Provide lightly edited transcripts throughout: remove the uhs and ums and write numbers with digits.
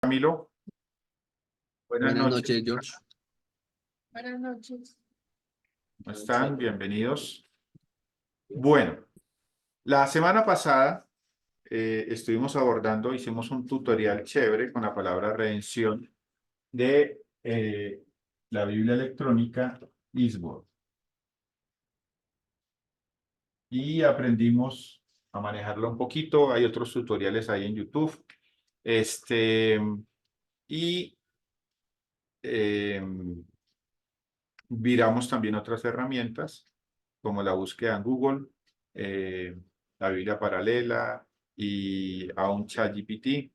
Camilo, buenas Buenas noches. noches, George. Buenas noches. ¿Cómo están? Bienvenidos. Bueno, la semana pasada estuvimos abordando, hicimos un tutorial chévere con la palabra redención de la Biblia electrónica Eastword. Y aprendimos a manejarlo un poquito. Hay otros tutoriales ahí en YouTube. Y viramos también otras herramientas, como la búsqueda en Google, la Biblia paralela y a un ChatGPT.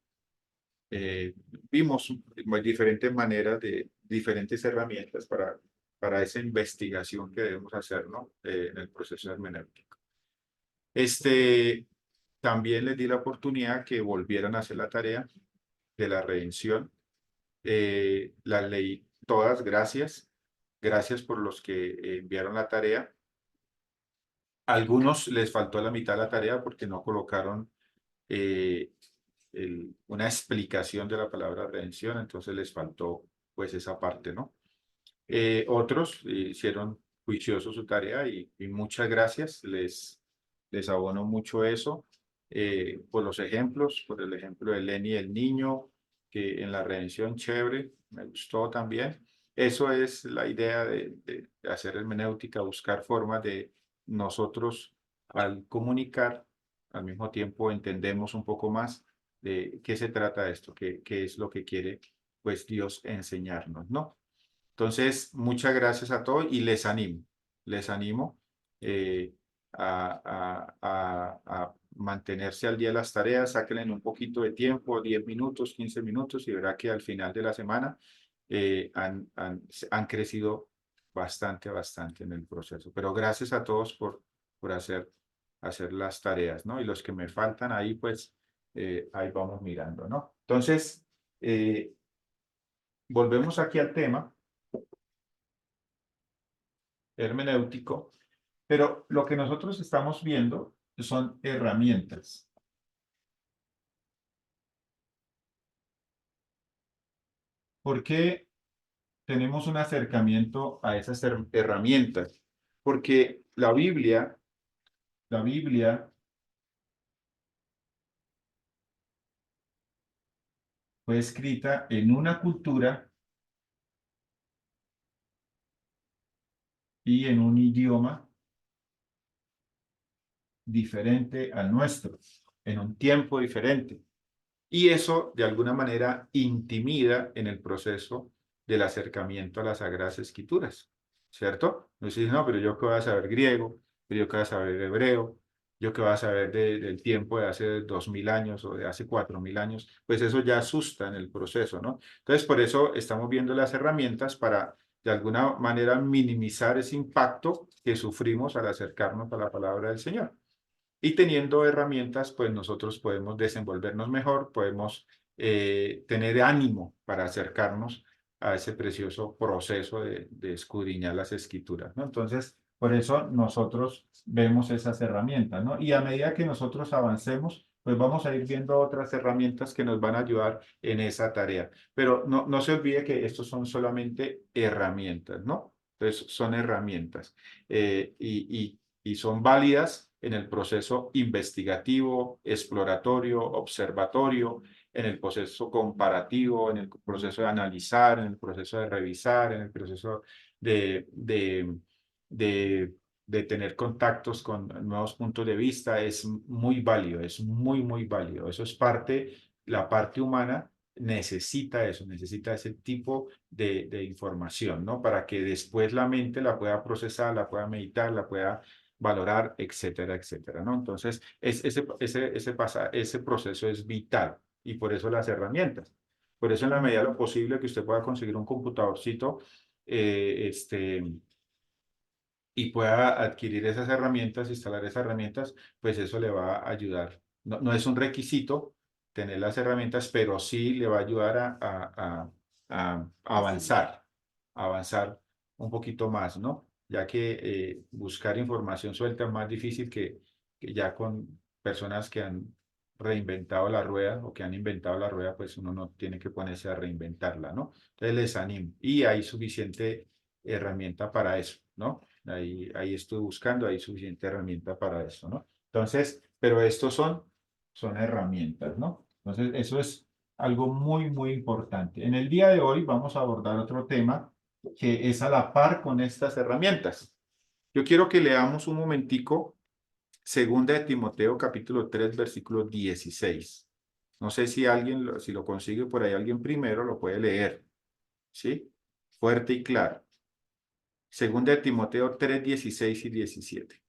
Vimos diferentes maneras diferentes herramientas para esa investigación que debemos hacer, ¿no? En el proceso hermenéutico. También les di la oportunidad que volvieran a hacer la tarea de la redención. Las leí todas, gracias. Gracias por los que enviaron la tarea. Algunos les faltó la mitad de la tarea porque no colocaron eh, una explicación de la palabra redención, entonces les faltó pues esa parte, ¿no? Otros hicieron juicioso su tarea y muchas gracias, les abono mucho eso, por los ejemplos, por el ejemplo de Lenny el niño, que en la redención chévere, me gustó también. Eso es la idea de hacer hermenéutica, buscar formas de nosotros al comunicar, al mismo tiempo entendemos un poco más de qué se trata esto, qué es lo que quiere pues Dios enseñarnos, ¿no? Entonces, muchas gracias a todos y les animo eh, a mantenerse al día de las tareas, sáquenle un poquito de tiempo, 10 minutos, 15 minutos y verá que al final de la semana han crecido bastante en el proceso. Pero gracias a todos por hacer las tareas, ¿no? Y los que me faltan ahí, pues, ahí vamos mirando, ¿no? Entonces, volvemos aquí al tema hermenéutico, pero lo que nosotros estamos viendo son herramientas. ¿Por qué tenemos un acercamiento a esas herramientas? Porque la Biblia fue escrita en una cultura y en un idioma diferente al nuestro, en un tiempo diferente. Y eso, de alguna manera, intimida en el proceso del acercamiento a las Sagradas Escrituras, ¿cierto? No dice, no, pero yo qué voy a saber griego, pero yo qué voy a saber hebreo, yo qué voy a saber del tiempo de hace 2000 años o de hace 4000 años, pues eso ya asusta en el proceso, ¿no? Entonces, por eso estamos viendo las herramientas para, de alguna manera, minimizar ese impacto que sufrimos al acercarnos a la palabra del Señor. Y teniendo herramientas, pues nosotros podemos desenvolvernos mejor, podemos tener ánimo para acercarnos a ese precioso proceso de escudriñar las escrituras, ¿no? Entonces, por eso nosotros vemos esas herramientas, ¿no? Y a medida que nosotros avancemos, pues vamos a ir viendo otras herramientas que nos van a ayudar en esa tarea. Pero no se olvide que estos son solamente herramientas, ¿no? Entonces, son herramientas y son válidas en el proceso investigativo, exploratorio, observatorio, en el proceso comparativo, en el proceso de analizar, en el proceso de revisar, en el proceso de, de, de, de tener contactos con nuevos puntos de vista. Es muy válido, es muy válido. Eso es la parte humana necesita eso, necesita ese tipo de información, ¿no? Para que después la mente la pueda procesar, la pueda meditar, la pueda valorar, etcétera, ¿no? Entonces, ese proceso es vital y por eso las herramientas. Por eso en la medida de lo posible que usted pueda conseguir un computadorcito y pueda adquirir esas herramientas, instalar esas herramientas, pues eso le va a ayudar. No es un requisito tener las herramientas, pero sí le va a ayudar a avanzar un poquito más, ¿no? Ya que buscar información suelta es más difícil que ya con personas que han reinventado la rueda o que han inventado la rueda, pues uno no tiene que ponerse a reinventarla, ¿no? Entonces les animo. Y hay suficiente herramienta para eso, ¿no? Ahí estoy buscando, hay suficiente herramienta para eso, ¿no? Entonces, pero estos son herramientas, ¿no? Entonces, eso es algo muy, muy importante. En el día de hoy vamos a abordar otro tema que es a la par con estas herramientas. Yo quiero que leamos un momentico Segunda de Timoteo, capítulo 3, versículo 16. No sé si alguien, si lo consigue por ahí alguien primero, lo puede leer, ¿sí? Fuerte y claro. Segunda de Timoteo 3, 16 y 17.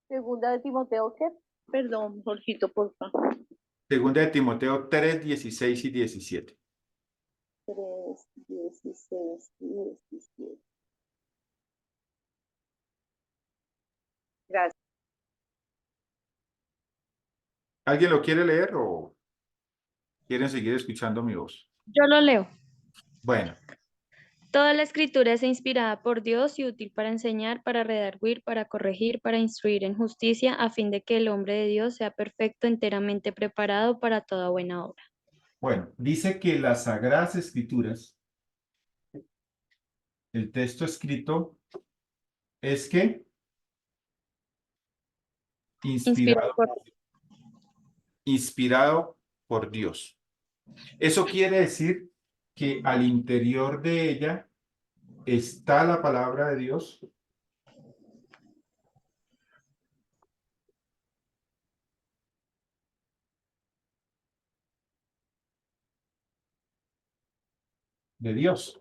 Segunda de Timoteo, ¿qué? Perdón, Jorgito, por favor. Segunda de Timoteo 3, 16 y 17. 3, 16, 17. Gracias. ¿Alguien lo quiere leer o quieren seguir escuchando mi voz? Yo lo leo. Bueno, Toda la escritura es inspirada por Dios y útil para enseñar, para redarguir, para corregir, para instruir en justicia, a fin de que el hombre de Dios sea perfecto, enteramente preparado para toda buena obra. bueno, dice que las Sagradas Escrituras, el texto escrito es que Inspirado por inspirado por Dios. Eso quiere decir que al interior de ella está la palabra de Dios. De Dios.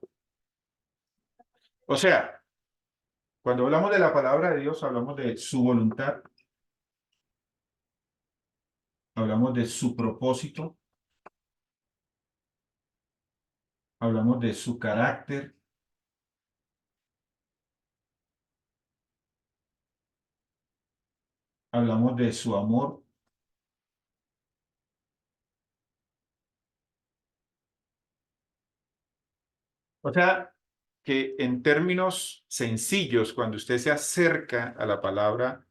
O sea, cuando hablamos de la palabra de Dios, hablamos de su voluntad, hablamos de su propósito, hablamos de su carácter, hablamos de su amor. O sea, que en términos sencillos, cuando usted se acerca a la palabra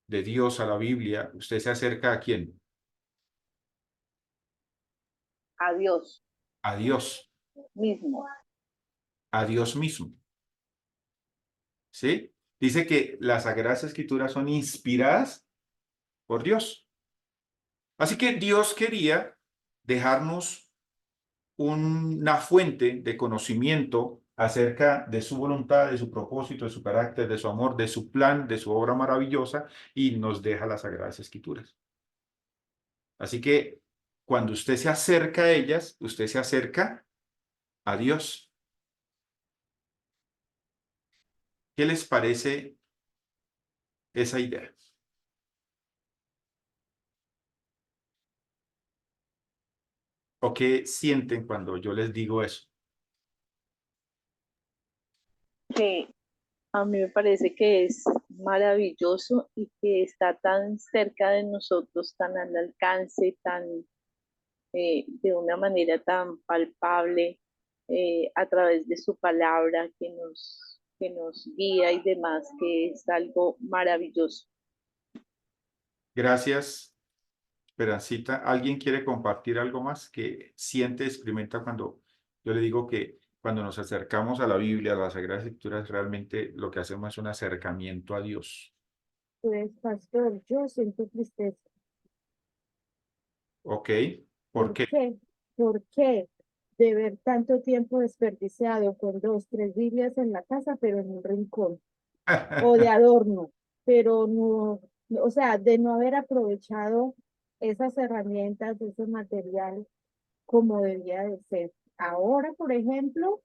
de Dios, a la Biblia, usted se acerca ¿a quién? Adiós A Dios, mismo. a Dios mismo. ¿Sí? Dice que las Sagradas Escrituras son inspiradas por Dios. Así que Dios quería dejarnos una fuente de conocimiento acerca de su voluntad, de su propósito, de su carácter, de su amor, de su plan, de su obra maravillosa, y nos deja las Sagradas Escrituras. Así que cuando usted se acerca a ellas, usted se acerca a Dios. ¿Qué les parece esa idea? ¿O qué sienten cuando yo les digo eso? Que a mí me parece que es maravilloso y que está tan cerca de nosotros, tan al alcance, tan de una manera tan palpable a través de su palabra que nos guía y demás, que es algo maravilloso. Gracias, Esperancita. ¿Alguien quiere compartir algo más que siente, experimenta cuando yo le digo que cuando nos acercamos a la Biblia, a las Sagradas Escrituras, realmente lo que hacemos es un acercamiento a Dios? Pues, pastor, yo siento tristeza. ¿Ok? ¿Por ¿Por qué? qué? ¿Por qué? De ver tanto tiempo desperdiciado con 2, 3 Biblias en la casa, pero en un rincón, o de adorno, pero o sea, de no haber aprovechado esas herramientas, ese material como debía de ser. Ahora, por ejemplo,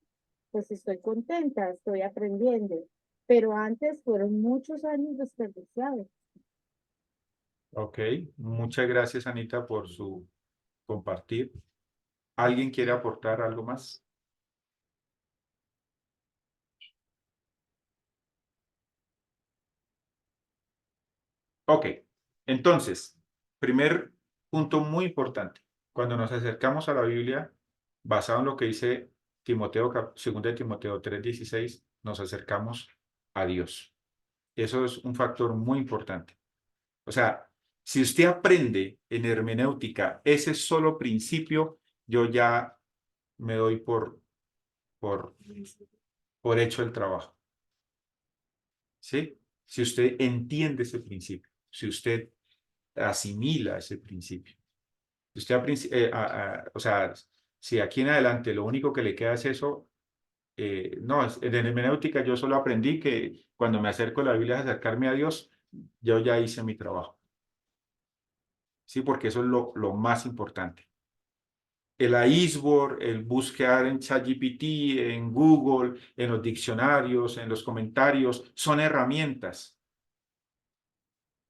pues estoy contenta, estoy aprendiendo, pero antes fueron muchos años desperdiciados. Ok, muchas gracias, Anita, por su compartir. ¿Alguien quiere aportar algo más? Ok, entonces, primer punto muy importante. Cuando nos acercamos a la Biblia, basado en lo que dice Timoteo, 2 de Timoteo 3:16, nos acercamos a Dios. Eso es un factor muy importante. O sea, si usted aprende en hermenéutica ese solo principio, yo ya me doy por hecho el trabajo. ¿Sí? Si usted entiende ese principio, si usted asimila ese principio. Si usted, o sea, si aquí en adelante lo único que le queda es eso, no, en hermenéutica yo solo aprendí que cuando me acerco a la Biblia a acercarme a Dios, yo ya hice mi trabajo. Sí, porque eso es lo más importante. El iceberg, el buscar en ChatGPT, en Google, en los diccionarios, en los comentarios, son herramientas.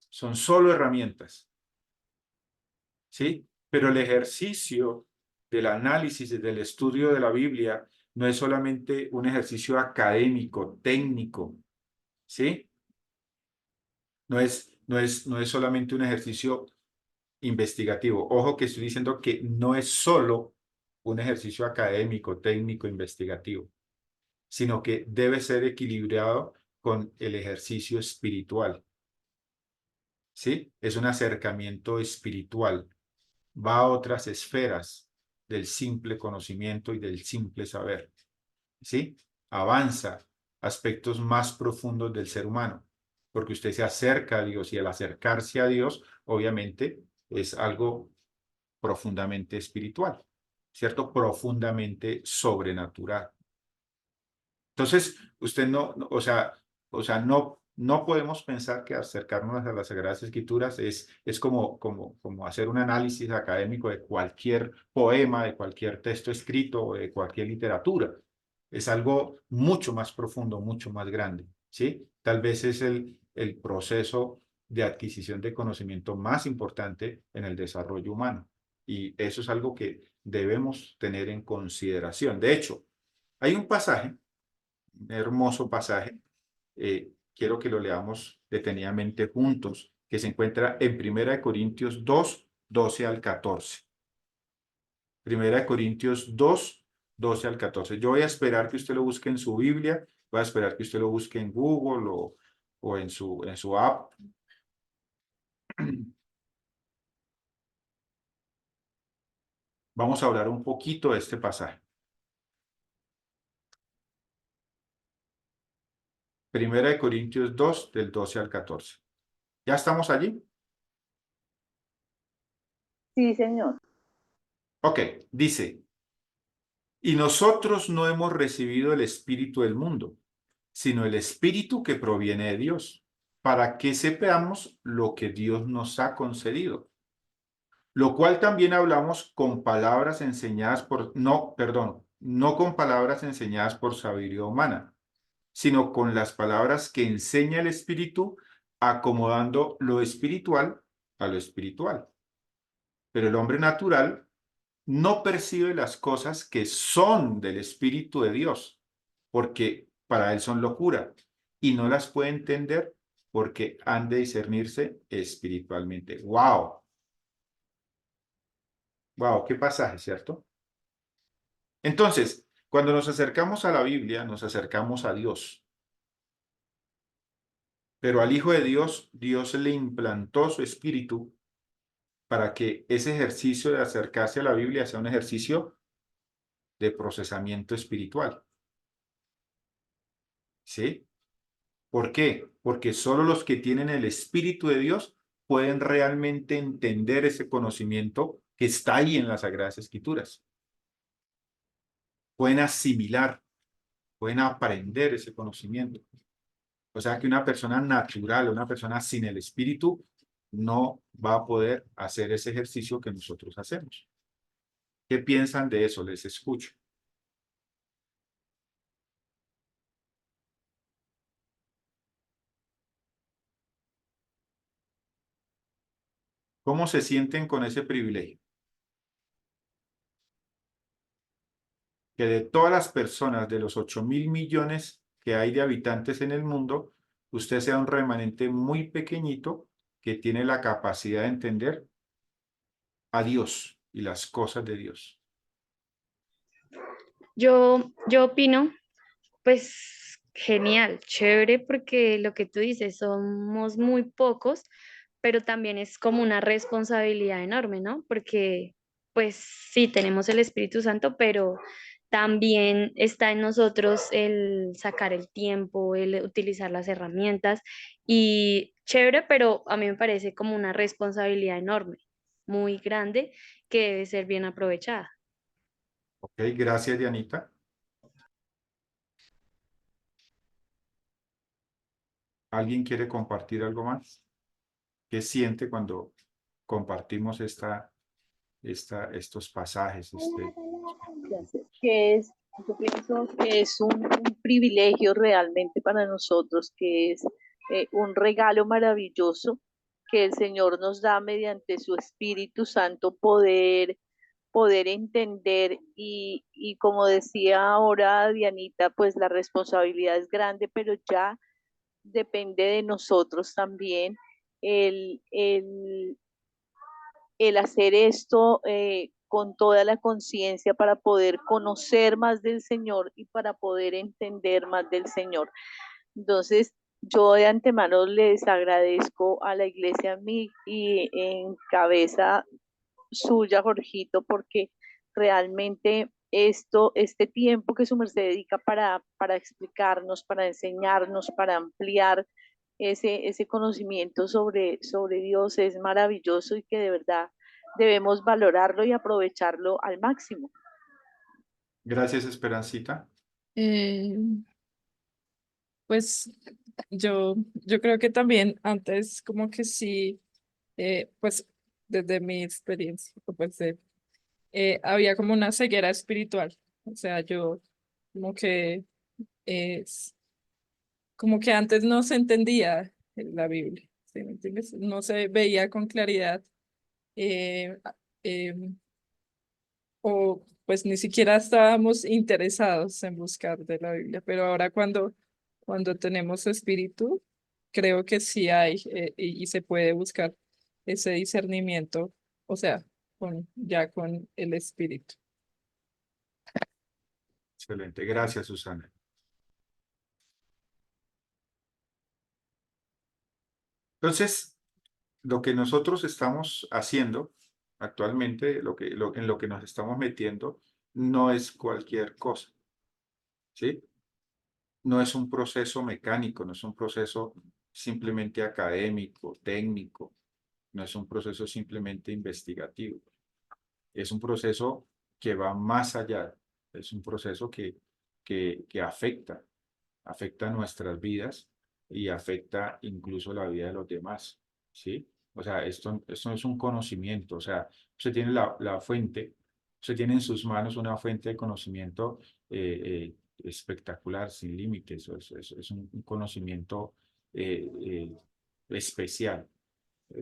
Son solo herramientas. ¿Sí? Pero el ejercicio del análisis y del estudio de la Biblia no es solamente un ejercicio académico, técnico, ¿sí? No es solamente un ejercicio investigativo. Ojo que estoy diciendo que no es solo un ejercicio académico, técnico, investigativo, sino que debe ser equilibrado con el ejercicio espiritual, ¿sí? Es un acercamiento espiritual, va a otras esferas del simple conocimiento y del simple saber, ¿sí? Avanza aspectos más profundos del ser humano, porque usted se acerca a Dios y al acercarse a Dios, obviamente, es algo profundamente espiritual, ¿cierto? Profundamente sobrenatural. Entonces, usted o sea, no podemos pensar que acercarnos a las Sagradas Escrituras es como hacer un análisis académico de cualquier poema, de cualquier texto escrito o de cualquier literatura. Es algo mucho más profundo, mucho más grande, ¿sí? Tal vez es el proceso de adquisición de conocimiento más importante en el desarrollo humano. Y eso es algo que debemos tener en consideración. De hecho, hay un pasaje, un hermoso pasaje, quiero que lo leamos detenidamente juntos, que se encuentra en 1 Corintios 2, 12 al 14. 1 Corintios 2, 12 al 14. Yo voy a esperar que usted lo busque en su Biblia, voy a esperar que usted lo busque en Google o en su app. Vamos a hablar un poquito de este pasaje. 1 Corintios 2, del 12 al 14. ¿Ya estamos allí? Sí, señor. Ok, dice, y nosotros no hemos recibido el espíritu del mundo, sino el espíritu que proviene de Dios, para que sepamos lo que Dios nos ha concedido. Lo cual también hablamos con palabras enseñadas no con palabras enseñadas por sabiduría humana, sino con las palabras que enseña el Espíritu, acomodando lo espiritual a lo espiritual. Pero el hombre natural no percibe las cosas que son del Espíritu de Dios, porque para él son locura, y no las puede entender porque han de discernirse espiritualmente. ¡Wow! ¡Wow! ¡Qué pasaje!, ¿cierto? Entonces, cuando nos acercamos a la Biblia, nos acercamos a Dios. Pero al Hijo de Dios, Dios le implantó su espíritu para que ese ejercicio de acercarse a la Biblia sea un ejercicio de procesamiento espiritual. ¿Sí? ¿Por qué? Porque solo los que tienen el Espíritu de Dios pueden realmente entender ese conocimiento que está ahí en las Sagradas Escrituras. Pueden asimilar, pueden aprender ese conocimiento. O sea que una persona natural, una persona sin el Espíritu, no va a poder hacer ese ejercicio que nosotros hacemos. ¿Qué piensan de eso? Les escucho. ¿Cómo se sienten con ese privilegio? Que de todas las personas, de los 8.000 millones que hay de habitantes en el mundo, usted sea un remanente muy pequeñito que tiene la capacidad de entender a Dios y las cosas de Dios. Yo opino, pues, genial, chévere, porque lo que tú dices, somos muy pocos, pero también es como una responsabilidad enorme, ¿no? Porque pues sí, tenemos el Espíritu Santo, pero también está en nosotros el sacar el tiempo, el utilizar las herramientas y chévere, pero a mí me parece como una responsabilidad enorme, muy grande, que debe ser bien aprovechada. Ok, gracias, Dianita. ¿Alguien quiere compartir algo más? ¿Qué siente cuando compartimos estos pasajes? Gracias. Que es, yo pienso que es un privilegio realmente para nosotros, que es un regalo maravilloso que el Señor nos da mediante su Espíritu Santo poder entender y como decía ahora Dianita, pues la responsabilidad es grande, pero ya depende de nosotros también el, el, el hacer esto con toda la conciencia para poder conocer más del Señor y para poder entender más del Señor. Entonces, yo de antemano les agradezco a la iglesia y en cabeza suya, Jorgito, porque realmente este tiempo que su merced dedica para explicarnos, para enseñarnos, para ampliar ese conocimiento sobre Dios es maravilloso y que de verdad debemos valorarlo y aprovecharlo al máximo. Gracias, Esperancita. Eh, pues yo creo que también antes como que sí, pues desde mi experiencia, pues había como una ceguera espiritual. O sea, yo como que como que antes no se entendía la Biblia, ¿sí me entiendes? No se veía con claridad, eh, em, o pues ni siquiera estábamos interesados en buscar de la Biblia, pero ahora cuando tenemos espíritu, creo que sí hay, y se puede buscar ese discernimiento, o sea, ya con el espíritu. Excelente, gracias, Susana. Entonces, lo que nosotros estamos haciendo actualmente, en lo que nos estamos metiendo, no es cualquier cosa, ¿sí? No es un proceso mecánico, no es un proceso simplemente académico, técnico, no es un proceso simplemente investigativo. Es un proceso que va más allá, es un proceso que afecta nuestras vidas y afecta incluso la vida de los demás, ¿sí? O sea, esto es un conocimiento, o sea, usted tiene la fuente, usted tiene en sus manos una fuente de conocimiento espectacular, sin límites, es un conocimiento especial.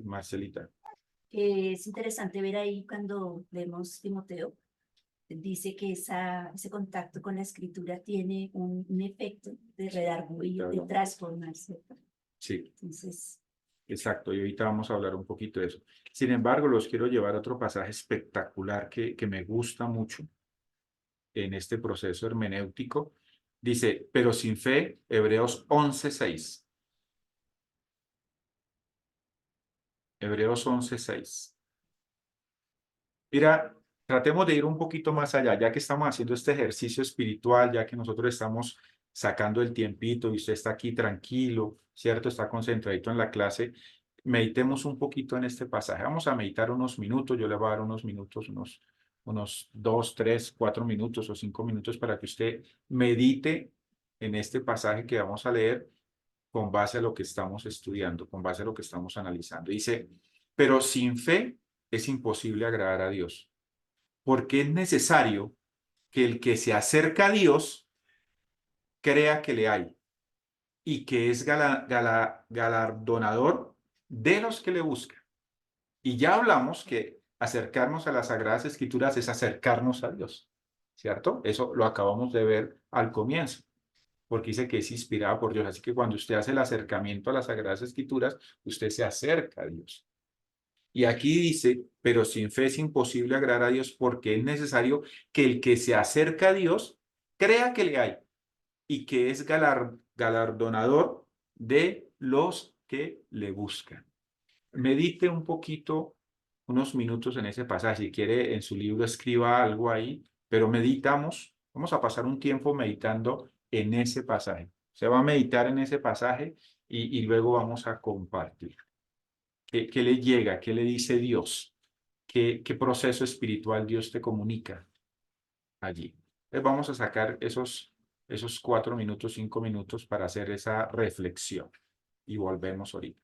Marcelita. Es interesante ver ahí cuando vemos Timoteo, dice que ese contacto con la escritura tiene un efecto de redarguir, de transformar, ¿cierto? Sí. Entonces, exacto, y ahorita vamos a hablar un poquito de eso. Sin embargo, los quiero llevar a otro pasaje espectacular que me gusta mucho en este proceso hermenéutico. Dice, pero sin fe, Hebreos 11:6. Hebreos 11:6. Mira, tratemos de ir un poquito más allá, ya que estamos haciendo este ejercicio espiritual, ya que nosotros estamos sacando el tiempito y usted está aquí tranquilo, ¿cierto? Está concentradito en la clase. Meditemos un poquito en este pasaje. Vamos a meditar unos minutos. Yo le voy a dar unos minutos, unos 2, 3, 4 minutos o 5 minutos para que usted medite en este pasaje que vamos a leer con base a lo que estamos estudiando, con base a lo que estamos analizando. Dice, pero sin fe es imposible agradar a Dios, porque es necesario que el que se acerca a Dios crea que le hay y que es galardonador de los que le buscan. Y ya hablamos que acercarnos a las Sagradas Escrituras es acercarnos a Dios, ¿cierto? Eso lo acabamos de ver al comienzo, porque dice que es inspirada por Dios. Así que cuando usted hace el acercamiento a las Sagradas Escrituras, usted se acerca a Dios. Y aquí dice, pero sin fe es imposible agradar a Dios porque es necesario que el que se acerca a Dios crea que le hay y que es galardonador de los que le buscan. Medite un poquito, unos minutos en ese pasaje. Si quiere, en su libro escriba algo ahí, pero vamos a pasar un tiempo meditando en ese pasaje. Se va a meditar en ese pasaje y luego vamos a compartir. ¿Qué le llega? ¿Qué le dice Dios? ¿Qué proceso espiritual Dios te comunica allí? Entonces vamos a sacar esos 4 minutos, 5 minutos para hacer esa reflexión y volvemos ahorita.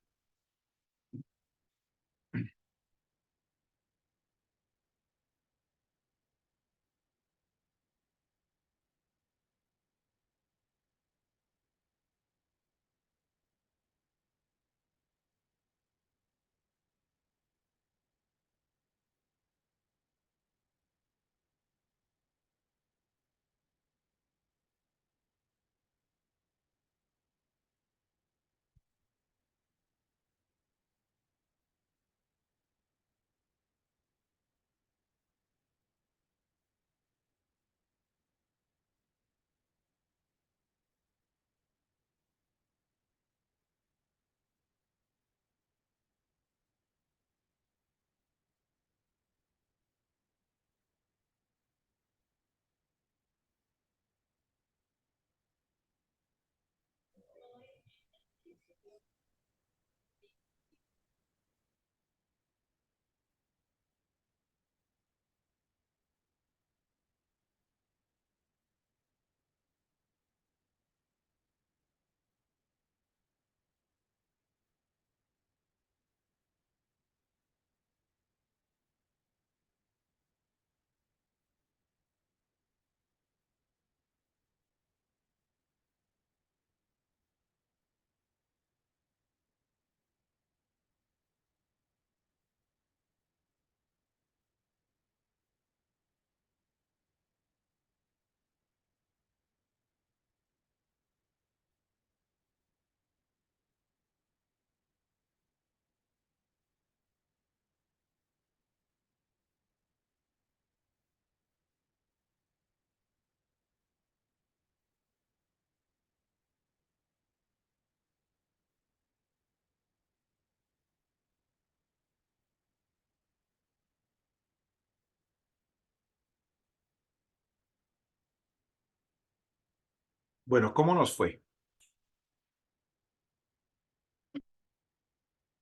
Bueno, ¿cómo nos fue?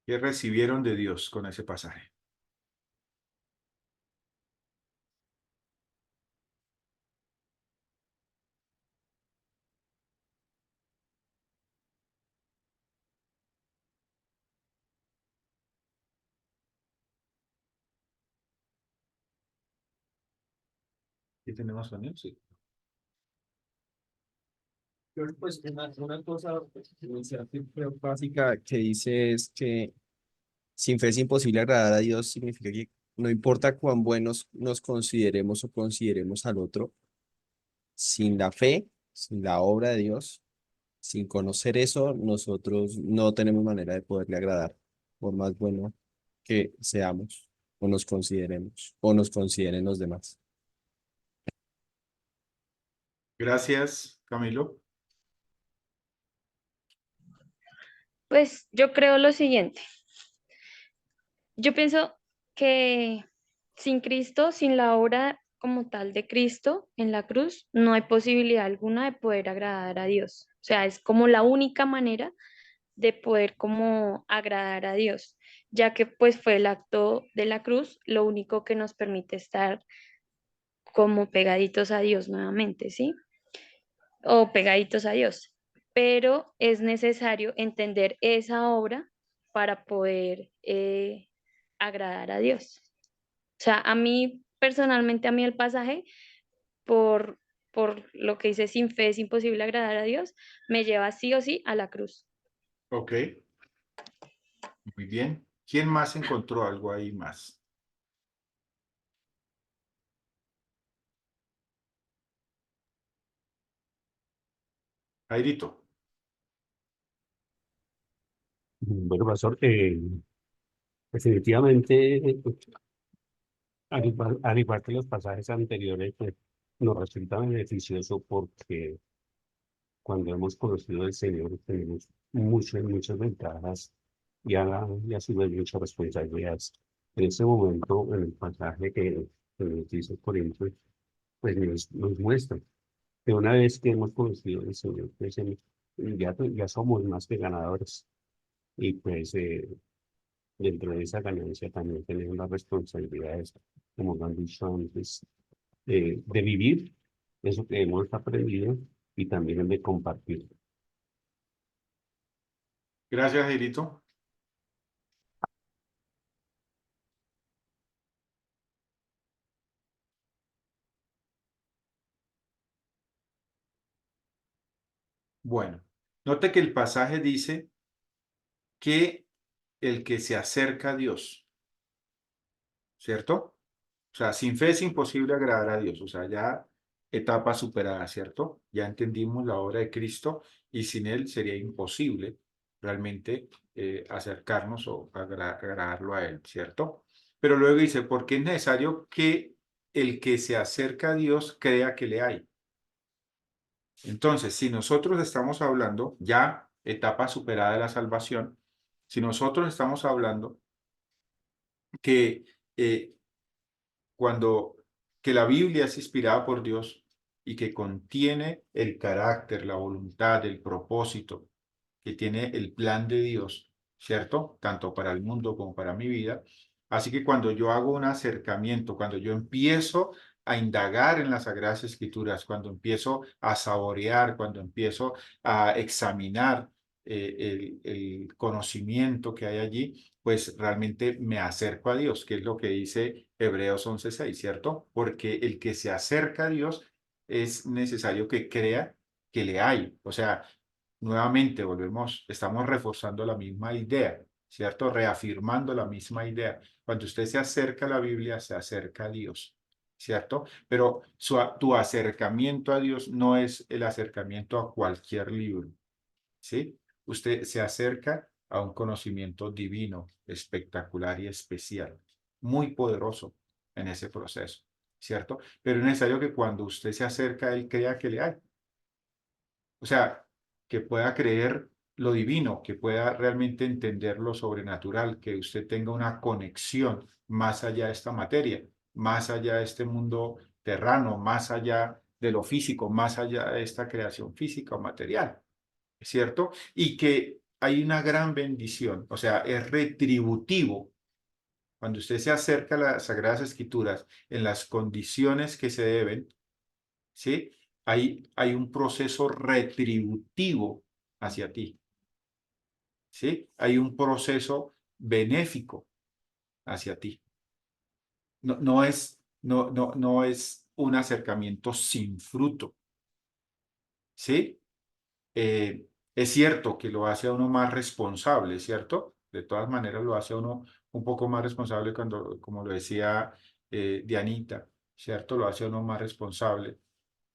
¿Qué recibieron de Dios con ese pasaje? ¿Qué tenemos con él? Sí. Pues una cosa básica que dice es que sin fe es imposible agradar a Dios, significa que no importa cuán buenos nos consideremos o consideremos al otro, sin la fe, sin la obra de Dios, sin conocer eso, nosotros no tenemos manera de poderle agradar, por más bueno que seamos o nos consideremos o nos consideren los demás. Gracias, Camilo. Pues yo creo lo siguiente. Yo pienso que sin Cristo, sin la obra como tal de Cristo en la cruz, no hay posibilidad alguna de poder agradar a Dios. O sea, es como la única manera de poder como agradar a Dios, ya que pues fue el acto de la cruz lo único que nos permite estar como pegaditos a Dios nuevamente, ¿sí? O pegaditos a Dios. Pero es necesario entender esa obra para poder agradar a Dios. O sea, a mí personalmente, a mí el pasaje, por, por lo que dice sin fe es imposible agradar a Dios, me lleva sí o sí a la cruz. Ok, muy bien. ¿Quién más encontró algo ahí más? Jairito. Bueno, profesor, definitivamente, al igual que los pasajes anteriores, pues, nos resulta beneficioso porque cuando hemos conocido al Señor, tenemos muchas ventajas y a su vez muchas responsabilidades. En ese momento, en el pasaje que nos dice Corintios, pues nos muestra que una vez que hemos conocido al Señor, pues ya somos más que ganadores. Y pues dentro de esa ganancia también tenemos las responsabilidades, como lo han dicho antes, de vivir eso que hemos aprendido y también de compartir. Gracias, Jairito. Bueno, note que el pasaje dice que el que se acerca a Dios, ¿cierto? O sea, sin fe es imposible agradar a Dios. O sea, ya etapa superada, ¿cierto? Ya entendimos la obra de Cristo y sin Él sería imposible realmente acercarnos o agradarlo a Él, ¿cierto? Pero luego dice, porque es necesario que el que se acerca a Dios crea que le hay. Entonces, si nosotros estamos hablando ya etapa superada de la salvación, si nosotros estamos hablando que cuando que la Biblia es inspirada por Dios y que contiene el carácter, la voluntad, el propósito, que tiene el plan de Dios, ¿cierto? Tanto para el mundo como para mi vida. Así que cuando yo hago un acercamiento, cuando yo empiezo a indagar en las Sagradas Escrituras, cuando empiezo a saborear, cuando empiezo a examinar el conocimiento que hay allí, pues realmente me acerco a Dios, que es lo que dice Hebreos 11:6, ¿cierto? Porque el que se acerca a Dios es necesario que crea que le hay. O sea, nuevamente volvemos, estamos reforzando la misma idea, ¿cierto? Reafirmando la misma idea. Cuando usted se acerca a la Biblia, se acerca a Dios, ¿cierto? Pero tu acercamiento a Dios no es el acercamiento a cualquier libro, ¿sí? Usted se acerca a un conocimiento divino, espectacular y especial, muy poderoso en ese proceso, ¿cierto? Pero es necesario que cuando usted se acerca a él, crea que le hay. O sea, que pueda creer lo divino, que pueda realmente entender lo sobrenatural, que usted tenga una conexión más allá de esta materia, más allá de este mundo terrano, más allá de lo físico, más allá de esta creación física o material, ¿cierto? Y que hay una gran bendición, o sea, es retributivo cuando usted se acerca a las Sagradas Escrituras en las condiciones que se deben, ¿sí? Hay un proceso retributivo hacia ti, ¿sí? Hay un proceso benéfico hacia ti. No es un acercamiento sin fruto, ¿sí? Es cierto que lo hace a uno más responsable, ¿cierto? De todas maneras lo hace a uno un poco más responsable cuando, como lo decía Dianita, ¿cierto? Lo hace a uno más responsable.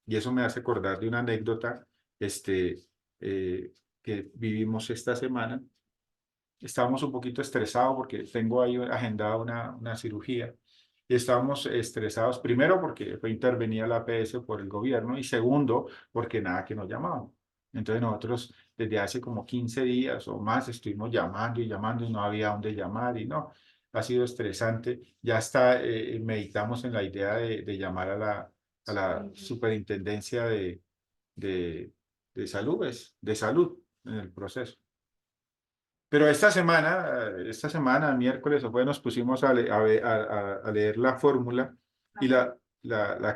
Y eso me hace acordar de una anécdota eh, que vivimos esta semana. Estábamos un poquito estresados porque tengo ahí agendada una cirugía. Y estábamos estresados, primero porque fue intervenida la APS por el gobierno y segundo porque nada que nos llamaban. Entonces nosotros desde hace como 15 días o más estuvimos llamando y llamando y no había dónde llamar y no, ha sido estresante. Ya está, meditamos en la idea de llamar a la superintendencia de, de salud, de salud en el proceso. Pero esta semana, miércoles o jueves, nos pusimos a leer la fórmula y ¿la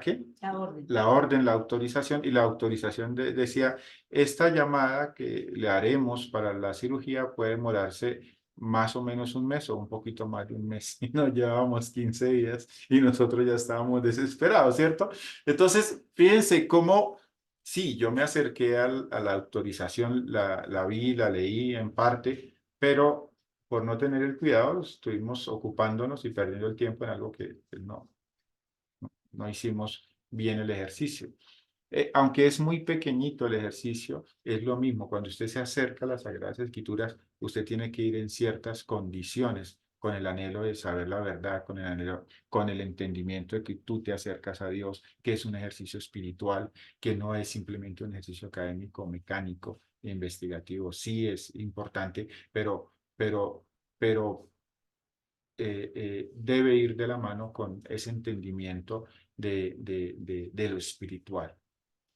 qué? La orden. La orden, la autorización, y la autorización decía, esta llamada que le haremos para la cirugía puede demorarse más o menos un mes o un poquito más de un mes. Y nos llevábamos 15 días y nosotros ya estábamos desesperados, ¿cierto? Entonces, fíjense cómo, sí, yo me acerqué a la autorización, la vi, la leí en parte, pero por no tener el cuidado, estuvimos ocupándonos y perdiendo el tiempo en algo que pues, no hicimos bien el ejercicio. Aunque es muy pequeñito el ejercicio, es lo mismo. Cuando usted se acerca a las Sagradas Escrituras, usted tiene que ir en ciertas condiciones con el anhelo de saber la verdad, con el anhelo, con el entendimiento de que tú te acercas a Dios, que es un ejercicio espiritual, que no es simplemente un ejercicio académico, mecánico, investigativo. Sí es importante, pero debe ir de la mano con ese entendimiento de lo espiritual,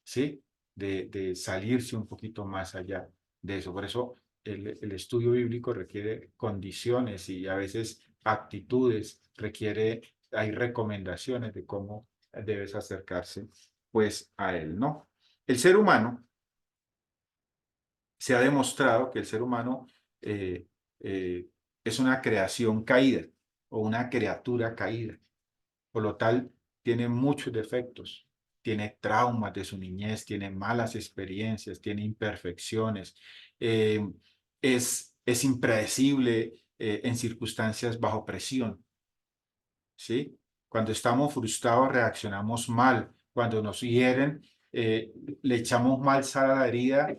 ¿sí? De salirse un poquito más allá de eso. Por eso el estudio bíblico requiere condiciones y a veces actitudes, hay recomendaciones de cómo debes acercarse pues a él, ¿no? El ser humano, se ha demostrado que el ser humano eh, es una creación caída o una criatura caída. Por lo tal, tiene muchos defectos, tiene traumas de su niñez, tiene malas experiencias, tiene imperfecciones, eh, es impredecible en circunstancias bajo presión, ¿sí? Cuando estamos frustrados reaccionamos mal, cuando nos hieren le echamos mal sal a la herida,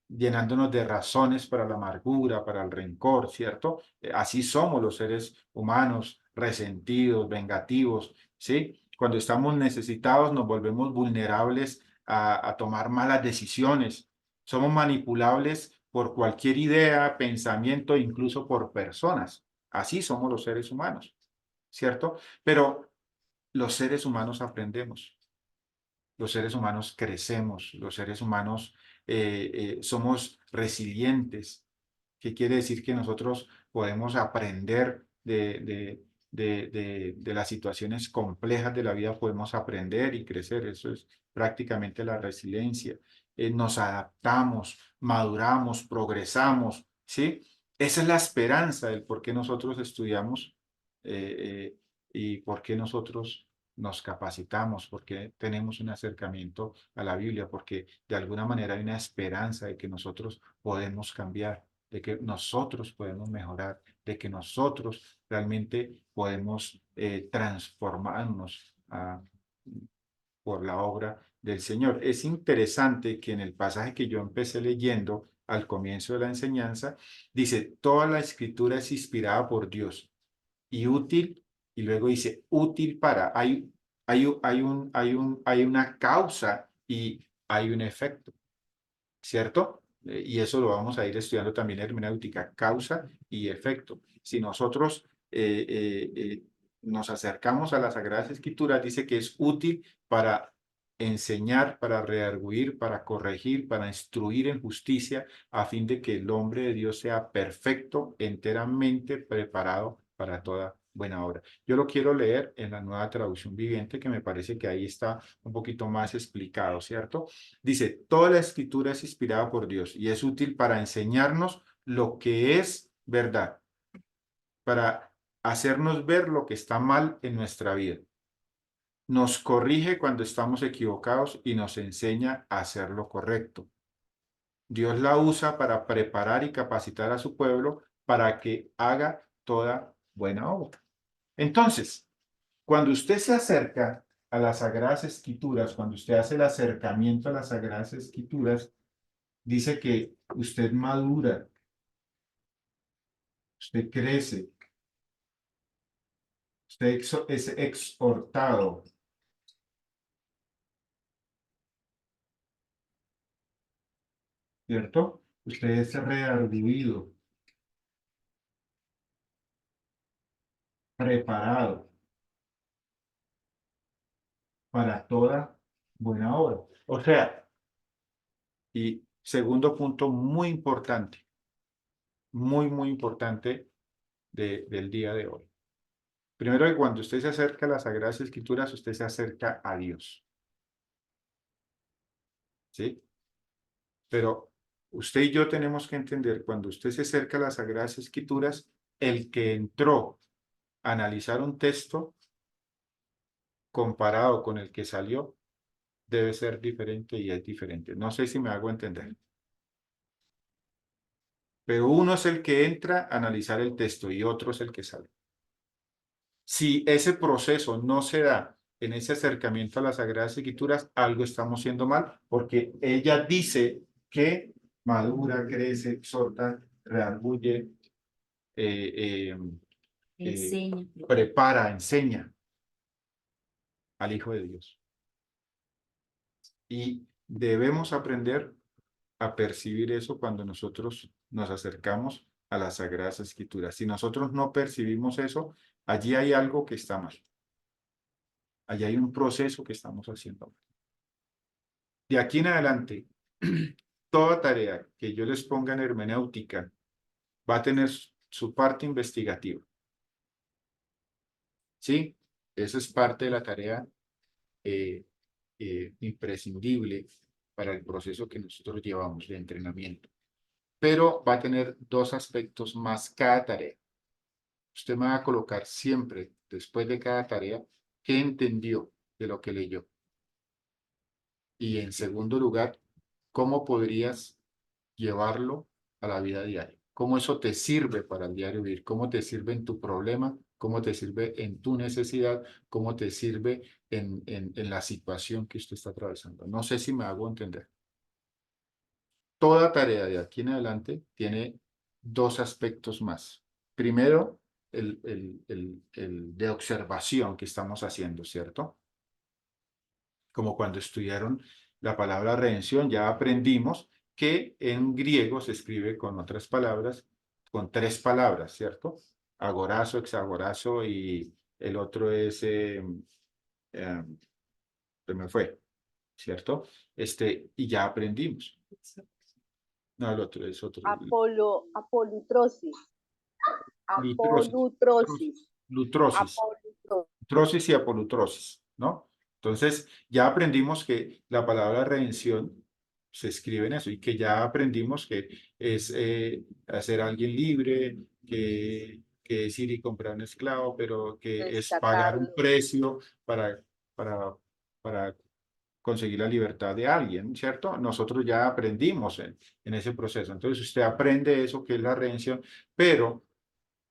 llenándonos de razones para la amargura, para el rencor, ¿cierto? Así somos los seres humanos, resentidos, vengativos, ¿sí? Cuando estamos necesitados nos volvemos vulnerables a tomar malas decisiones. Somos manipulables por cualquier idea, pensamiento, incluso por personas. Así somos los seres humanos, ¿cierto? Pero los seres humanos aprendemos, los seres humanos crecemos, los seres humanos somos resilientes, que quiere decir que nosotros podemos aprender de las situaciones complejas de la vida, podemos aprender y crecer. Eso es prácticamente la resiliencia. Nos adaptamos, maduramos, progresamos, ¿sí? Esa es la esperanza del por qué nosotros estudiamos y por qué nosotros nos capacitamos, porque tenemos un acercamiento a la Biblia, porque de alguna manera hay una esperanza de que nosotros podemos cambiar, de que nosotros podemos mejorar, de que nosotros realmente podemos transformarnos por la obra del Señor. Es interesante que en el pasaje que yo empecé leyendo al comienzo de la enseñanza, dice, toda la escritura es inspirada por Dios y útil, y luego dice, útil para, hay una causa y hay un efecto, ¿cierto? Y eso lo vamos a ir estudiando también en hermenéutica, causa y efecto. Si nosotros nos acercamos a las Sagradas Escrituras, dice que es útil para enseñar, para redarguir, para corregir, para instruir en justicia, a fin de que el hombre de Dios sea perfecto, enteramente preparado para toda buena obra. Yo lo quiero leer en la Nueva Traducción Viviente, que me parece que ahí está un poquito más explicado, ¿cierto? Dice, toda la escritura es inspirada por Dios y es útil para enseñarnos lo que es verdad, para hacernos ver lo que está mal en nuestra vida. Nos corrige cuando estamos equivocados y nos enseña a hacer lo correcto. Dios la usa para preparar y capacitar a su pueblo para que haga toda buena obra. Entonces, cuando usted se acerca a las Sagradas Escrituras, cuando usted hace el acercamiento a las Sagradas Escrituras, dice que usted madura, usted crece, usted es exhortado. ¿Cierto? Usted es redarguido, preparado para toda buena obra. O sea, y segundo punto muy importante, muy importante del día de hoy. Primero, que cuando usted se acerca a las Sagradas Escrituras, usted se acerca a Dios. ¿Sí? Pero usted y yo tenemos que entender, cuando usted se acerca a las Sagradas Escrituras, el que entró a analizar un texto comparado con el que salió, debe ser diferente y es diferente. No sé si me hago entender. Pero uno es el que entra a analizar el texto y otro es el que sale. Si ese proceso no se da en ese acercamiento a las Sagradas Escrituras, algo estamos haciendo mal, porque ella dice que madura, crece, exhorta, redarguye, Enseña. prepara, enseña al Hijo de Dios. Y debemos aprender a percibir eso cuando nosotros nos acercamos a las Sagradas Escrituras. Si nosotros no percibimos eso, allí hay algo que está mal. Allí hay un proceso que estamos haciendo mal. De aquí en adelante, toda tarea que yo les ponga en hermenéutica va a tener su parte investigativa. ¿Sí? Esa es parte de la tarea imprescindible para el proceso que nosotros llevamos de entrenamiento. Pero va a tener dos aspectos más cada tarea. Usted me va a colocar siempre, después de cada tarea, qué entendió de lo que leyó. Y en segundo lugar, cómo podrías llevarlo a la vida diaria. Cómo eso te sirve para el diario vivir, cómo te sirve en tu problema, cómo te sirve en tu necesidad, cómo te sirve en la situación que usted está atravesando. No sé si me hago entender. Toda tarea de aquí en adelante tiene dos aspectos más. Primero, el de observación que estamos haciendo, ¿cierto? Como cuando estudiaron la palabra redención, ya aprendimos que en griego se escribe con otras palabras, con tres palabras, ¿cierto? Agorazo, hexagorazo y el otro es, se me fue, ¿cierto? Y ya aprendimos. No, el otro es otro. Apolutrosis. Lutrosis. Apolutrosis. Lutrosis. Lutrosis y apolutrosis, ¿no? Entonces, ya aprendimos que la palabra redención se escribe en eso y que ya aprendimos que es hacer a alguien libre, que es ir y comprar un esclavo, pero que es pagar un precio para conseguir la libertad de alguien, ¿cierto? Nosotros ya aprendimos en ese proceso. Entonces, usted aprende eso que es la redención, pero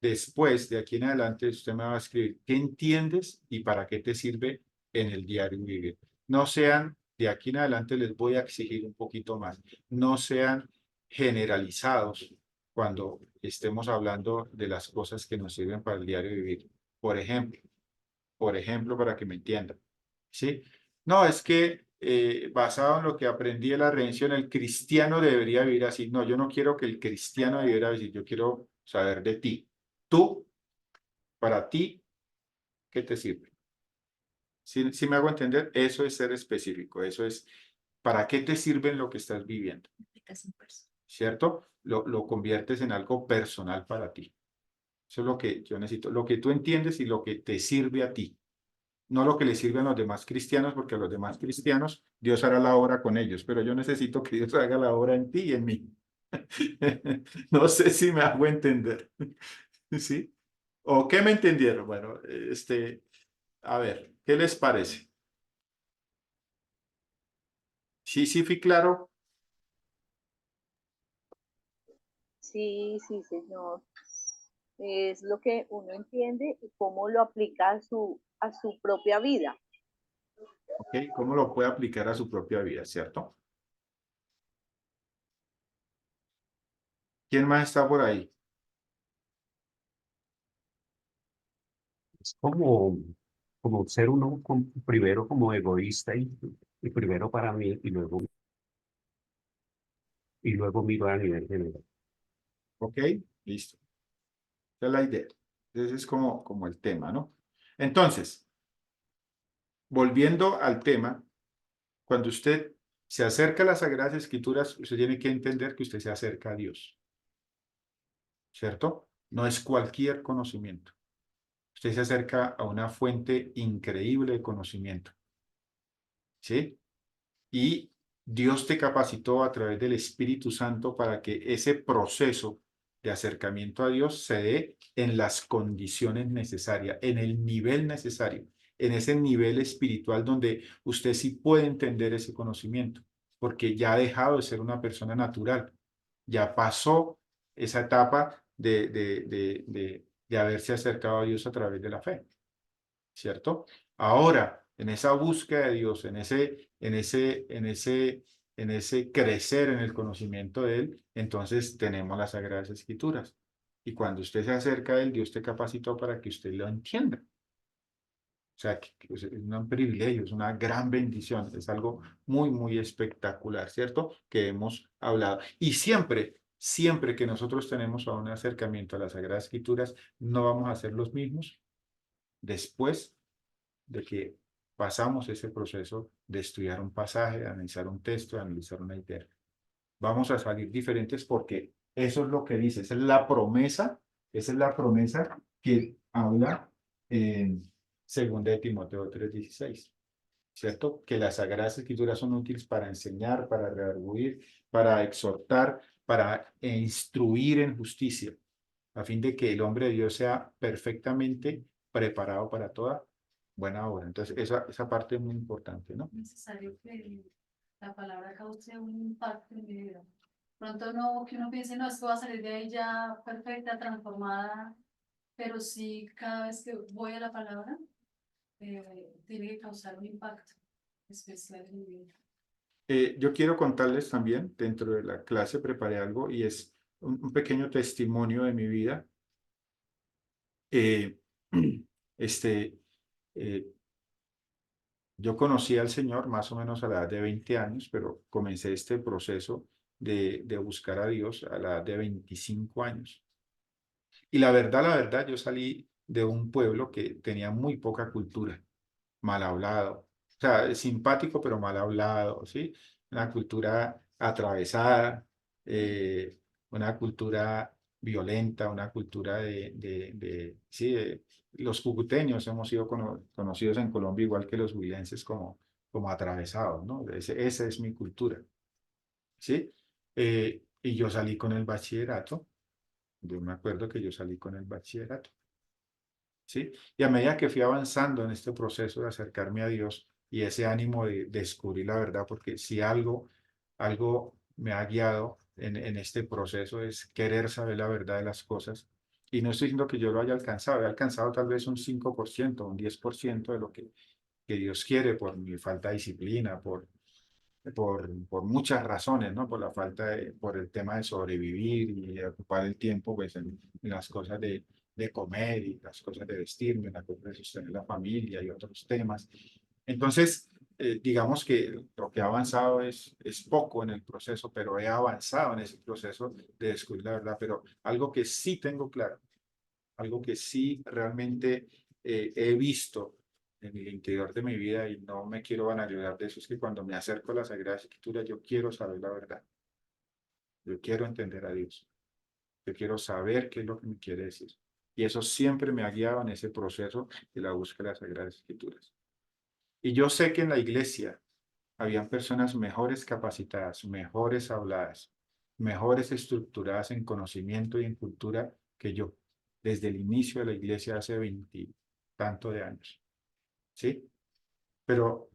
después, de aquí en adelante, usted me va a escribir qué entiendes y para qué te sirve en el diario vivir. No sean, de aquí en adelante les voy a exigir un poquito más, no sean generalizados cuando estemos hablando de las cosas que nos sirven para el diario vivir. Por ejemplo, para que me entiendan, ¿sí? No, es que basado en lo que aprendí de la redención, el cristiano debería vivir así. No, yo no quiero que el cristiano debiera vivir, yo quiero saber de ti. Tú, para ti, ¿qué te sirve? Si me hago entender, eso es ser específico, eso es, ¿para qué te sirve lo que estás viviendo? ¿Cierto? Lo conviertes en algo personal para ti. Eso es lo que yo necesito, lo que tú entiendes y lo que te sirve a ti. No lo que le sirve a los demás cristianos, porque a los demás cristianos Dios hará la obra con ellos, pero yo necesito que Dios haga la obra en ti y en mí. No sé si me hago entender. ¿Sí? ¿O qué me entendieron? Bueno, a ver, ¿qué les parece? Sí fui claro. Sí, sí, señor. Es lo que uno entiende y cómo lo aplica a su propia vida. ¿Ok? ¿Cómo lo puede aplicar a su propia vida, cierto? ¿Quién más está por ahí? Es como ser uno primero como egoísta y primero para mí y luego miro a nivel general. ¿Ok? Listo. Esa es la idea. Ese es como el tema, ¿no? Entonces, volviendo al tema, cuando usted se acerca a las Sagradas Escrituras, usted tiene que entender que usted se acerca a Dios, ¿cierto? No es cualquier conocimiento. Usted se acerca a una fuente increíble de conocimiento, ¿sí? Y Dios te capacitó a través del Espíritu Santo para que ese proceso de acercamiento a Dios se dé en las condiciones necesarias, en el nivel necesario, en ese nivel espiritual donde usted sí puede entender ese conocimiento, porque ya ha dejado de ser una persona natural, ya pasó esa etapa de haberse acercado a Dios a través de la fe, ¿cierto? Ahora, en esa búsqueda de Dios, en ese crecer en el conocimiento de Él, entonces tenemos las Sagradas Escrituras. Y cuando usted se acerca a él, Dios te capacitó para que usted lo entienda. O sea, que es un privilegio, es una gran bendición, es algo muy, muy espectacular, ¿cierto? Que hemos hablado. Y siempre, siempre que nosotros tenemos un acercamiento a las Sagradas Escrituras, no vamos a ser los mismos después de que pasamos ese proceso de estudiar un pasaje, de analizar un texto, de analizar una idea. Vamos a salir diferentes porque eso es lo que dice, esa es la promesa que habla en 2 de Timoteo 3:16, ¿cierto? Que las Sagradas Escrituras son útiles para enseñar, para redarguir, para exhortar, para instruir en justicia, a fin de que el hombre de Dios sea perfectamente preparado para toda buena obra. Entonces, esa parte es muy importante, ¿no? Necesario que la palabra cause un impacto en mi vida. Pronto no, que uno piense, no, esto va a salir de ahí ya perfecta, transformada, pero sí cada vez que voy a la palabra, tiene que causar un impacto especial en mi vida. Yo quiero contarles también, dentro de la clase preparé algo y es un pequeño testimonio de mi vida. Eh, este, eh, yo conocí al Señor más o menos a la edad de 20 años, pero comencé este proceso de buscar a Dios a la edad de 25 años. Y la verdad, yo salí de un pueblo que tenía muy poca cultura, mal hablado, o sea, simpático pero mal hablado, ¿sí? Una cultura atravesada, eh, una cultura violenta, una cultura sí, los cucuteños hemos sido conocidos en Colombia igual que los huilenses como atravesados, ¿no? Esa es mi cultura, ¿sí? Y yo salí con el bachillerato, yo me acuerdo que yo salí con el bachillerato. ¿Sí? Y a medida que fui avanzando en este proceso de acercarme a Dios y ese ánimo de descubrir la verdad, porque si algo me ha guiado en este proceso es querer saber la verdad de las cosas. Y no estoy diciendo que yo lo haya alcanzado, he alcanzado tal vez un 5%, un 10% de lo que Dios quiere por mi falta de disciplina, por muchas razones, ¿no? Por la por el tema de sobrevivir y de ocupar el tiempo pues, en las cosas de comer y las cosas de vestirme, las cosas de sostener la familia y otros temas. Entonces, digamos que lo que ha avanzado es poco en el proceso, pero he avanzado en ese proceso de descubrir la verdad. Pero algo que sí tengo claro, algo que sí realmente he visto en el interior de mi vida y no me quiero vanagloriar de eso, es que cuando me acerco a la Sagrada Escritura, yo quiero saber la verdad. Yo quiero entender a Dios. Yo quiero saber qué es lo que me quiere decir. Y eso siempre me ha guiado en ese proceso de la búsqueda de las Sagradas Escrituras. Y yo sé que en la iglesia habían personas mejores capacitadas, mejores habladas, mejores estructuradas en conocimiento y en cultura que yo, desde el inicio de la iglesia hace 20 tanto de años. ¿Sí? Pero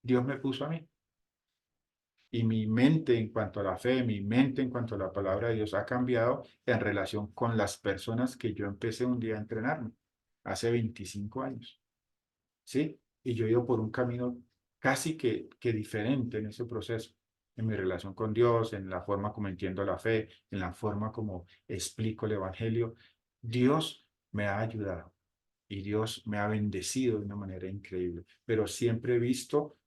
Dios me puso a mí. Y mi mente en cuanto a la fe, mi mente en cuanto a la palabra de Dios ha cambiado en relación con las personas que yo empecé un día a entrenarme, hace 25 años. ¿Sí? Y yo he ido por un camino casi que diferente en ese proceso, en mi relación con Dios, en la forma como entiendo la fe, en la forma como explico el Evangelio. Dios me ha ayudado y Dios me ha bendecido de una manera increíble, pero siempre he visto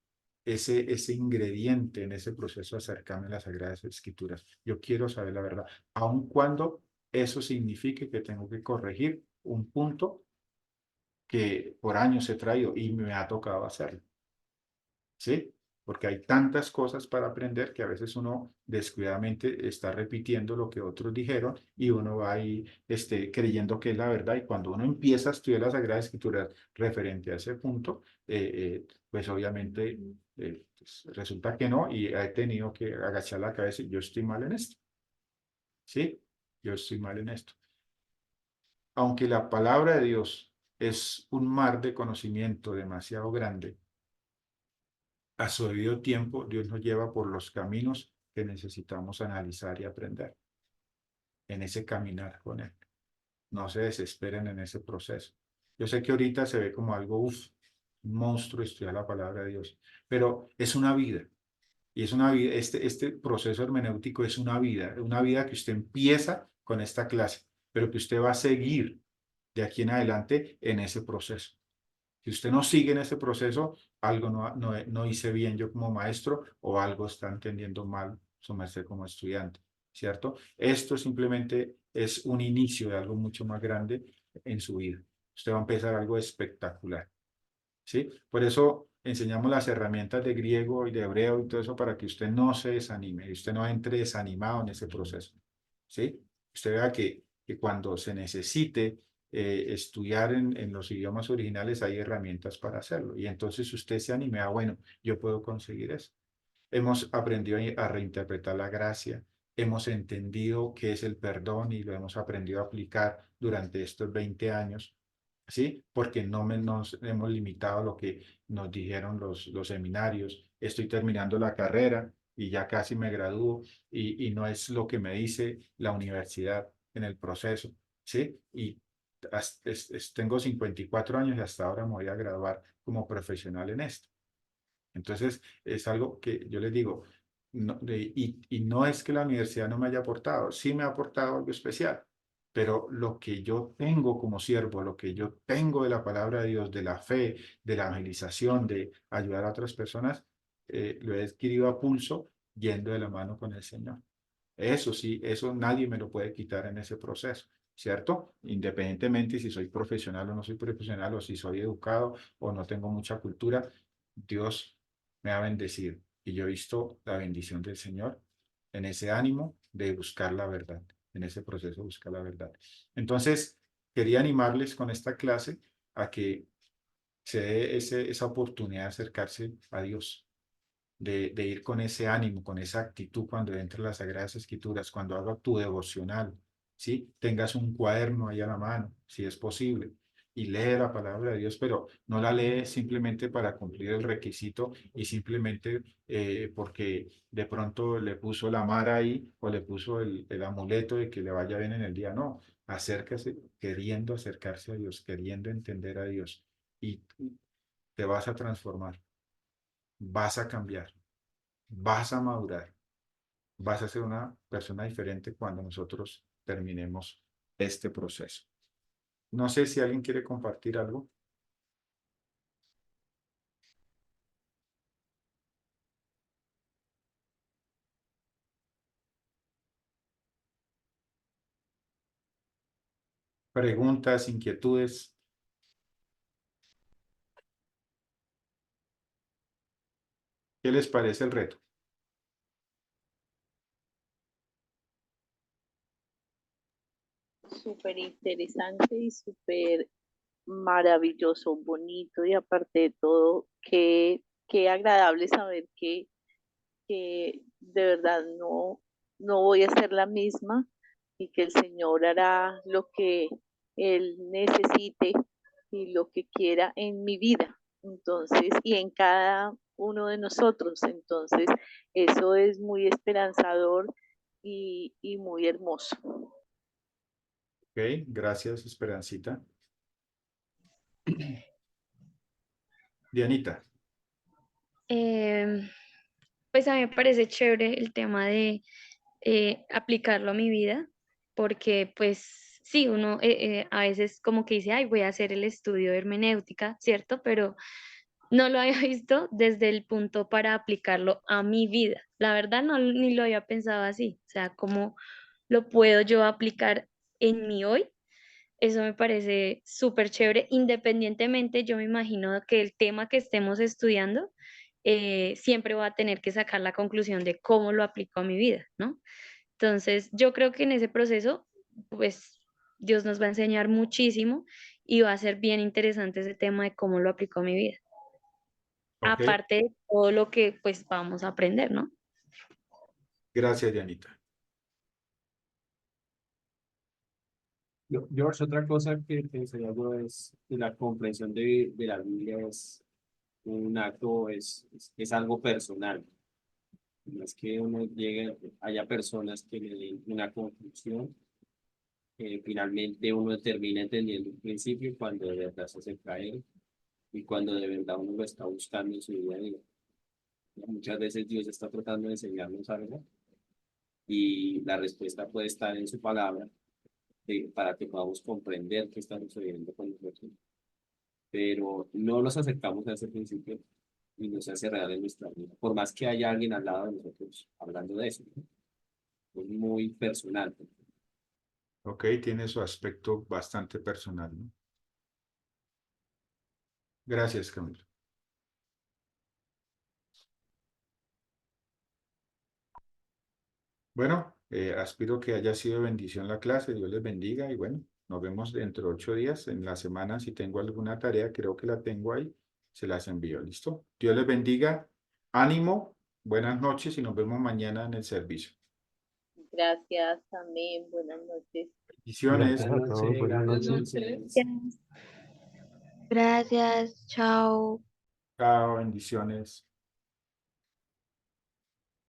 ese ingrediente en ese proceso de acercarme a las Sagradas Escrituras. Yo quiero saber la verdad, aun cuando eso signifique que tengo que corregir un punto que por años he traído y me ha tocado hacerlo. ¿Sí? Porque hay tantas cosas para aprender que a veces uno descuidadamente está repitiendo lo que otros dijeron y uno va ahí creyendo que es la verdad. Y cuando uno empieza a estudiar las Sagradas Escrituras referente a ese punto, pues obviamente pues resulta que no y he tenido que agachar la cabeza y yo estoy mal en esto. ¿Sí? Yo estoy mal en esto. Aunque la palabra de Dios es un mar de conocimiento demasiado grande, a su debido tiempo Dios nos lleva por los caminos que necesitamos analizar y aprender en ese caminar con Él. No se desesperen en ese proceso. Yo sé que ahorita se ve como algo, un monstruo estudiar la palabra de Dios, pero es una vida. Y es una vida, este proceso hermenéutico es una vida que usted empieza con esta clase. pero que usted va a seguir de aquí en adelante en ese proceso. Si usted no sigue en ese proceso, algo no hice bien yo como maestro o algo está entendiendo mal su merced como estudiante, ¿cierto? Esto simplemente es un inicio de algo mucho más grande en su vida. Usted va a empezar algo espectacular, ¿sí? Por eso enseñamos las herramientas de griego y de hebreo y todo eso para que usted no se desanime y usted no entre desanimado en ese proceso, ¿sí? Usted vea que cuando se necesite estudiar en los idiomas originales hay herramientas para hacerlo. Y entonces usted se anime a, bueno, yo puedo conseguir eso. Hemos aprendido a reinterpretar la gracia, hemos entendido qué es el perdón y lo hemos aprendido a aplicar durante estos 20 años, ¿sí? Porque no nos hemos limitado a lo que nos dijeron los seminarios. Estoy terminando la carrera y ya casi me gradúo y no es lo que me dice la universidad en el proceso, ¿sí? Y tengo 54 años y hasta ahora me voy a graduar como profesional en esto. Entonces, es algo que yo les digo, y no es que la universidad no me haya aportado, sí me ha aportado algo especial, pero lo que yo tengo como siervo, lo que yo tengo de la palabra de Dios, de la fe, de la evangelización, de ayudar a otras personas, lo he adquirido a pulso yendo de la mano con el Señor. Eso sí, eso nadie me lo puede quitar en ese proceso, ¿cierto? Independientemente si soy profesional o no soy profesional, o si soy educado o no tengo mucha cultura, Dios me ha bendecido y yo he visto la bendición del Señor en ese ánimo de buscar la verdad, en ese proceso de buscar la verdad. Entonces, quería animarles con esta clase a que se dé esa oportunidad de acercarse a Dios, de ir con ese ánimo, con esa actitud cuando entre las Sagradas Escrituras, cuando haga tu devocional, ¿sí? Tengas un cuaderno ahí a la mano, si es posible, y lee la palabra de Dios, pero no la lee simplemente para cumplir el requisito y simplemente porque de pronto le puso la mara ahí o le puso el amuleto de que le vaya bien en el día. No, acércase queriendo acercarse a Dios, queriendo entender a Dios y te vas a transformar, vas a cambiar, vas a madurar, vas a ser una persona diferente cuando nosotros terminemos este proceso. No sé si alguien quiere compartir algo. Preguntas, inquietudes. ¿Qué les parece el reto? Súper interesante y súper maravilloso, bonito y aparte de todo, qué agradable saber que de verdad no voy a ser la misma y que el Señor hará lo que Él necesite y lo que quiera en mi vida. Entonces, y en cada uno de nosotros. Entonces, eso es muy esperanzador y muy hermoso. Ok, gracias, Esperancita. Dianita. Pues a mí me parece chévere el tema de aplicarlo a mi vida, porque pues sí, uno a veces como que dice, ay, voy a hacer el estudio de hermenéutica, ¿cierto? Pero no lo había visto desde el punto para aplicarlo a mi vida. La verdad no ni lo había pensado así, o sea, cómo lo puedo yo aplicar en mi hoy. Eso me parece súper chévere. Independientemente, yo me imagino que el tema que estemos estudiando, siempre voy a tener que sacar la conclusión de cómo lo aplico a mi vida, ¿no? Entonces, yo creo que en ese proceso, pues Dios nos va a enseñar muchísimo y va a ser bien interesante ese tema de cómo lo aplico a mi vida. Ok, Aparte de todo lo que pues vamos a aprender, ¿no? gracias, Dianita. George, otra cosa que pensaría yo es que la comprensión de la Biblia es un acto, es algo personal. No es que uno llegue, haya personas que le den una conclusión, finalmente uno termina entendiendo un principio cuando de verdad se hace caer y cuando de verdad uno lo está buscando en su día a día. Muchas veces Dios está tratando de enseñarnos algo y la respuesta puede estar en su palabra, para que podamos comprender qué está sucediendo con nosotros. Pero no nos acercamos a ese principio y no se hace real en nuestra vida, por más que haya alguien al lado de nosotros hablando de eso, ¿no? Es muy personal. Ok, tiene su aspecto bastante personal, ¿no? Gracias, Camilo. Bueno, aspiro que haya sido bendición la clase, Dios les bendiga y bueno, nos vemos dentro de 8 días en la semana. Si tengo alguna tarea, creo que la tengo ahí, se las envío, ¿listo? Dios les bendiga, ánimo, buenas noches y nos vemos mañana en el servicio. Gracias, amén, buenas noches. Bendiciones. Gracias a todos, buenas noches. Gracias, chao. Chao, bendiciones.